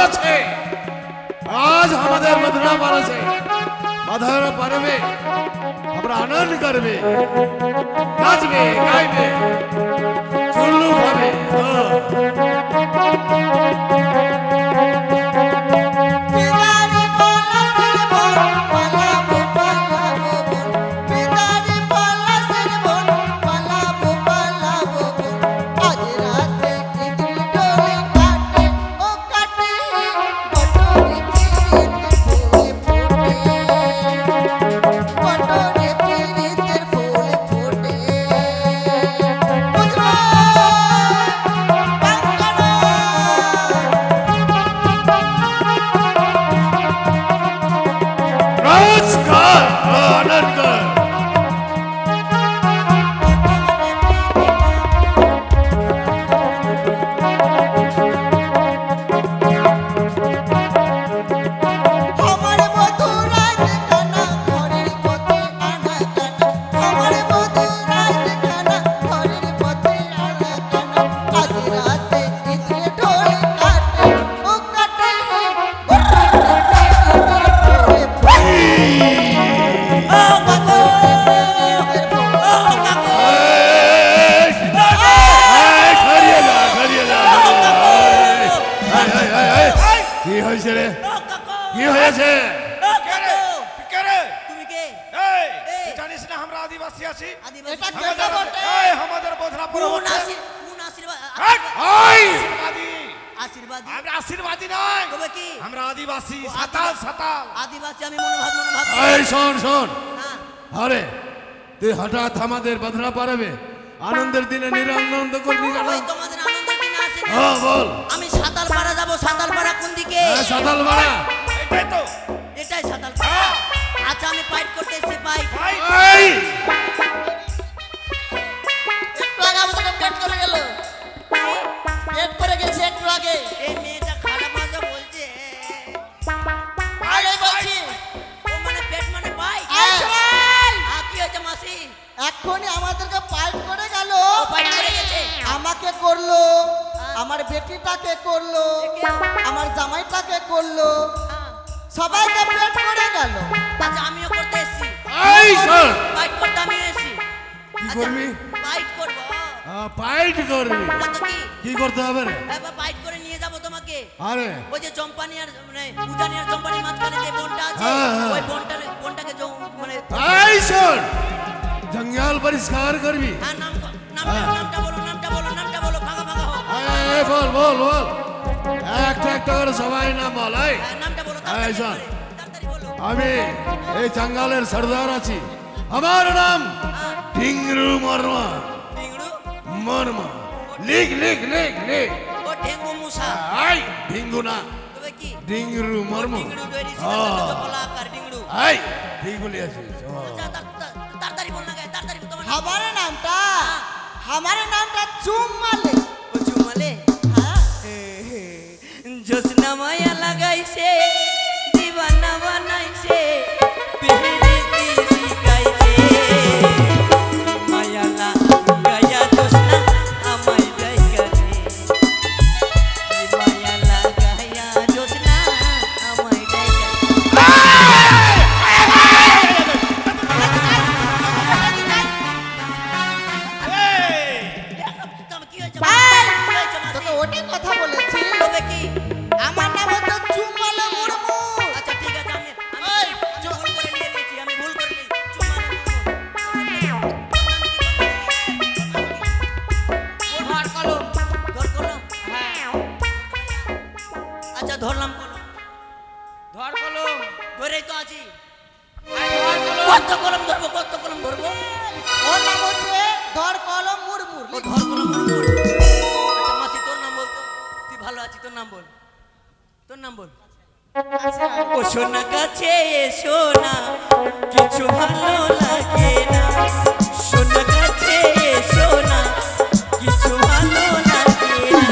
আছে আজ আমাদের মধুরা পারছে মধুরা পারবে আমরা আনন্দ করবে নাচবে গাইবে চুল্লু খাবে হঠাৎ আমাদের বাধনা পারবে আনন্দের দিনে নিরানন্দ করবি কেন তোমাদের আনন্দের দিনে আসে বল আমি সাতালপাড়া যাব সাতালপাড়া কোন দিকে সাতালপাড়া এটাই তো এটাই সাতালপাড়া আচ্ছা আমি ফাইট করতে এসেছি ফাইট এই একটু আগে আমাদের পেট করে গেল পেট করে গেছে একটু আগে এই মেয়েটা খারাপ ভাষা বলছে আগে বলছি ও মানে পেট মানে ফাইট কি হয়েছে মাসি এখনই আমাদেরকে ফাইট করে গেল ফাইট করে গেছে আমাকে করলো আমার বেটিটাকে করলো আমার জামাইটাকে করলো সবাইকে পেট করে গেল আচ্ছা আমিও করতে এসেছি এই শোন ফাইট করতে আমি এসেছি কি করবি ফাইট করব ফাইট করবি তো কি করতে হবে রে এবার ফাইট করে নিয়ে যাব তোমাকে আরে ওই যে চম্পানি আর মানে উজানি আর চম্পানি মাঝখানে যে বোনটা আছে ওই বোনটাকে মানে এই শোন জঙ্গল পরিষ্কার করবি হ্যাঁ নামটা বলো ভাগা ভাগা হোক এই বল বল বল একটা একটা করে সবাই নাম বল এই নামটা বলো এই শোন তাড়াতাড়ি বলো আমি এই জঙ্গলের সর্দার আছি আমার নাম ঢিংরু মর্মা টিংড়ু মর্মা লিখ লিখ লিখ লিখ ও ঢেঙ্গু মুসা এই ঢিঙ্গু না তবে কি ঢিংরু মর্মা টিংড়ু ডরি সিধা কলা আকার টিংড়ু এই ঠিকই আছিস আচ্ছা তাড়াতাড়ি বল না গায় তাড়াতাড়ি তোমার हमारे नामটা চুম্মালে ও চুমালে হ্যাঁ জোসনা মায়া লাগাইছে দিবানা বানাইছে পিরিতি শিখাইছে মায়া লাগায়া জোসনা আমায় ডাইকাছে মায়া লাগায়া জোসনা আমায় ডাইকাছে তোকে ওটি কথা বলেছি তবে কি আমার নাম হচ্ছে চুম্মালে মুর্মু আচ্ছা ঠিক আছে আমি ভুল করে নিয়েছি আমি ভুল করে নিয়েছি চুমালে ধর কলম হ্যাঁ আচ্ছা ধরলাম কলম ধর কলম ধরেই তো আছি ধর কলম কত কলম ধরবো ওর নাম হচ্ছে ধর কলম মুরমুর ও ধর কলম মুরমুর আচ্ছা মাসি তোর নাম বল তো তুই ভালো আছিস তোর নাম বল ও সোনা কাছে সোনা কিছু ভালো লাগে না সোনা কাছে সোনা কিছু ভালো লাগে না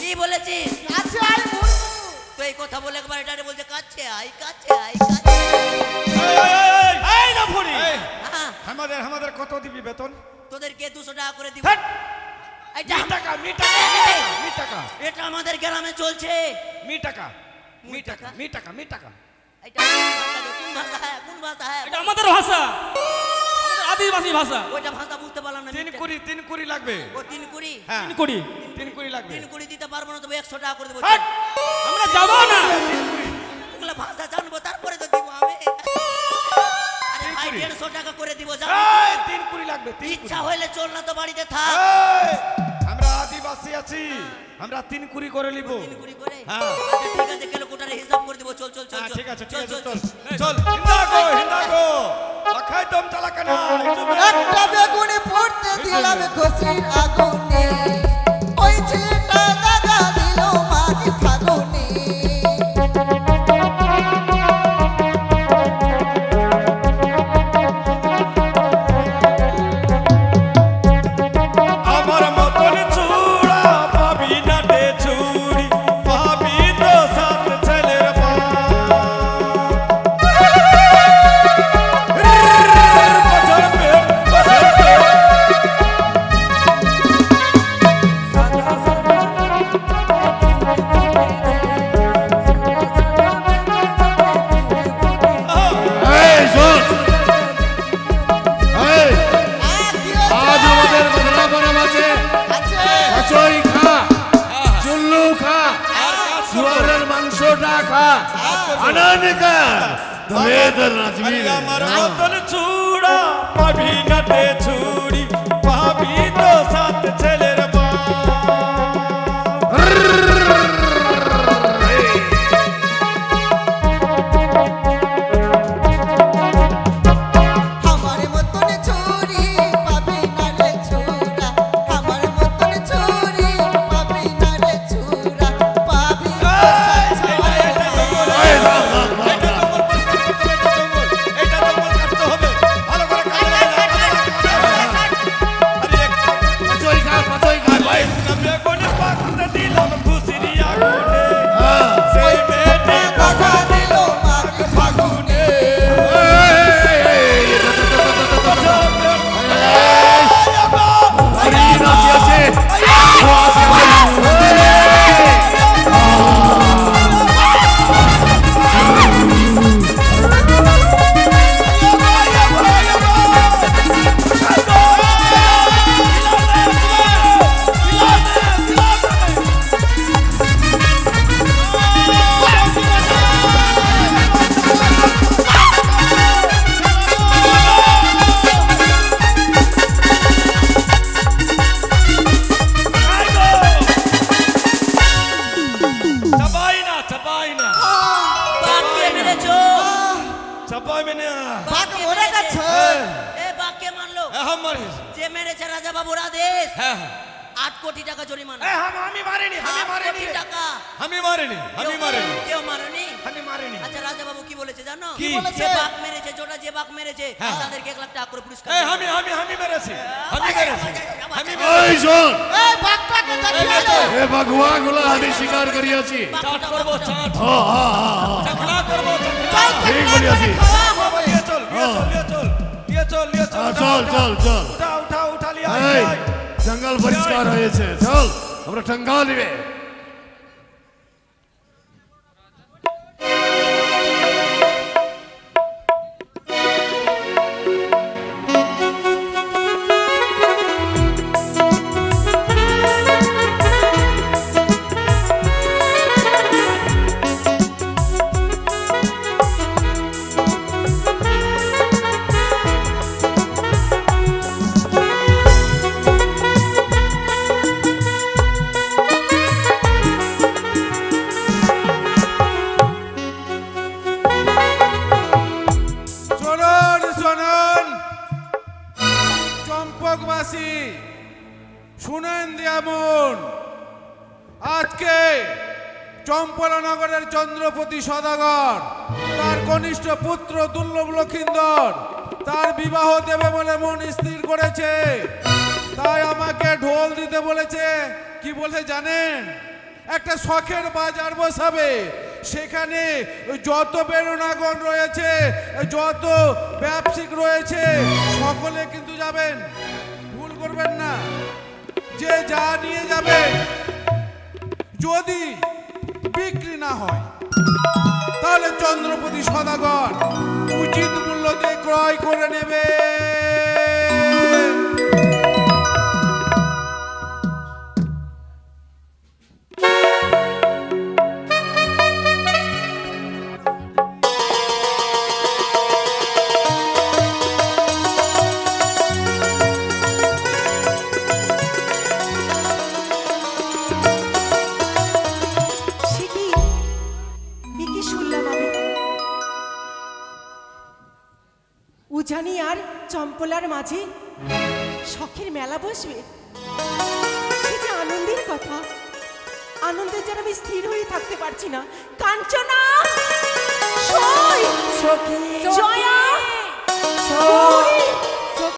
কি বলেছিস কাছে আয় মুরমু তো এই কথা বলে একবার এটা বলছে কাছে আই এই না ফুড়ি আমাদের কত দিবি বেতন? তোদেরকে 200 টাকা করে দিব। হ্যাট! এইটা মি টাকা এটা আমাদের গ্রামে চলছে। মি টাকা এটা কোন ভাষা হ্যাঁ কোন ভাষা হ্যাঁ এটা আমাদের ভাষা, আমাদের আদিবাসী ভাষা। ওইটা ভাষা বুঝতে পারলাম না। 3 কুড়ি লাগবে। ও 3 কুড়ি হ্যাঁ 3 কোটি 3 কুড়ি লাগবে। 3 কুড়ি দিতে পারবো না, তবে 100 টাকা করে দেবো। হ্যাট! আমরা যাব না। ওগুলা ভাষা জানবো তারপরে তো দিব আমি। আরে ভাই 150 টাকা করে দিব জানো। এই 3 কুড়ি লাগবে। 3 ইচ্ছা হইলে চল না তো বাড়িতে থাক। আমরা আদিবাসী আছি, আমরা 3 কুড়ি করে নিব। 3 কুড়ি করে হ্যাঁ। আচ্ছা ঠিক আছে, ক্যালকুলেটরে হিসাব করে দিব। চল চল চল হ্যাঁ, চল। ঠিক আছে চল চল চল। চল হিন্দা গো লাখাই দম চালা কেন? একটা বেগুনি পড়তে দিলাম খুশির আগুনে, ওই ছেলেটা দাগা দিল মাঝ ফাগুনে। আমার মতন চূড়া পাবি না রে চুরি, পাবি তো 7 ছেলের মা। বছর পেট এই শোন, এই আজ আমাদের বদলাবরম আছে। কচুরি খা, চুল্লু খা, শুয়ারের মাংসটা খা, আনন্দ কর, তবে তোর নাচবি রে। আমার মতন চূড়া পাবি না রে চুরি, পাবি তো 7 ছেলের মা। আমার মতন চুরি পাবি না রে চূড়া, আমার মতন চুরি পাবি না রে চূড়া, পাবি এই, রাম, রাম, রাম, রাম। কচুরি খা, কচুরি খা, ভাই। হ্যাঁ। দাগা দিল মাঝ ফাগুনে। এই, নাচি আছে। ও আছে। বাঘকে মেরেছো। বাঘ মরে গেছে। এ বাঘকে মারলো। যে মেরেছে রাজা বাবুর আদেশ। 8 কোটি টাকা জরিমানা। আমি মারিনি 8 কোটি টাকা। আমি মারিনি কেউ মারেনি। আমি মারিনি। আচ্ছা রাজা বাবু কি বলেছে জানো? কি বলেছে? যে বাঘ মেরেছে, জোটা যে বাঘ মেরেছে তাদেরকে 1 লাখ টাকা করে পুরস্কার এই দেবে। আমি মেরেছি আমি মেরেছি আমি এই শোন, এই বাঘটাকে দেখিয়ে দে। এ বাঘুয়া গুলা আমি স্বীকার করিয়াছি। চাট করব চাট হ্যাঁ, হ্যাঁ, হ্যাঁ, চাখনা করব চল, ঠিক বলিয়াছি। নিয়ে চল চল চল চল। উঠা লিয়া এই জঙ্গল পরিষ্কার হয়েছে, চল আমরা ঠঙ্গা নিবে। চম্পকবাসী শুনেন দিয়ামন, আজকে চম্পলনগরের চন্দ্রপতি সদাগর তার কনিষ্ঠ পুত্র দুর্লভ লক্ষিন্দর তার বিবাহ দেবে বলে মন স্থির করেছে। তাই আমাকে ঢোল দিতে বলেছে। কি বলে জানেন? একটা শখের বাজার বসাবে, সেখানে যত বেরোনাগণ রয়েছে, যত ব্যবসায়িক রয়েছে, সকলে কিন্তু যাবেন, ভুল করবেন না। যে যা নিয়ে যাবেন, যদি বিক্রি না হয় তাহলে চন্দ্রপতি সদাগর উচিত মূল্য দিয়ে ক্রয় করে নেবে। উজানি আর চম্পলার মাঝে শখের মেলা বসবে, সে যে আনন্দের কথা, আনন্দে যেন আমি স্থির হয়ে থাকতে পারছি না। কাঞ্চনা, সই, জয়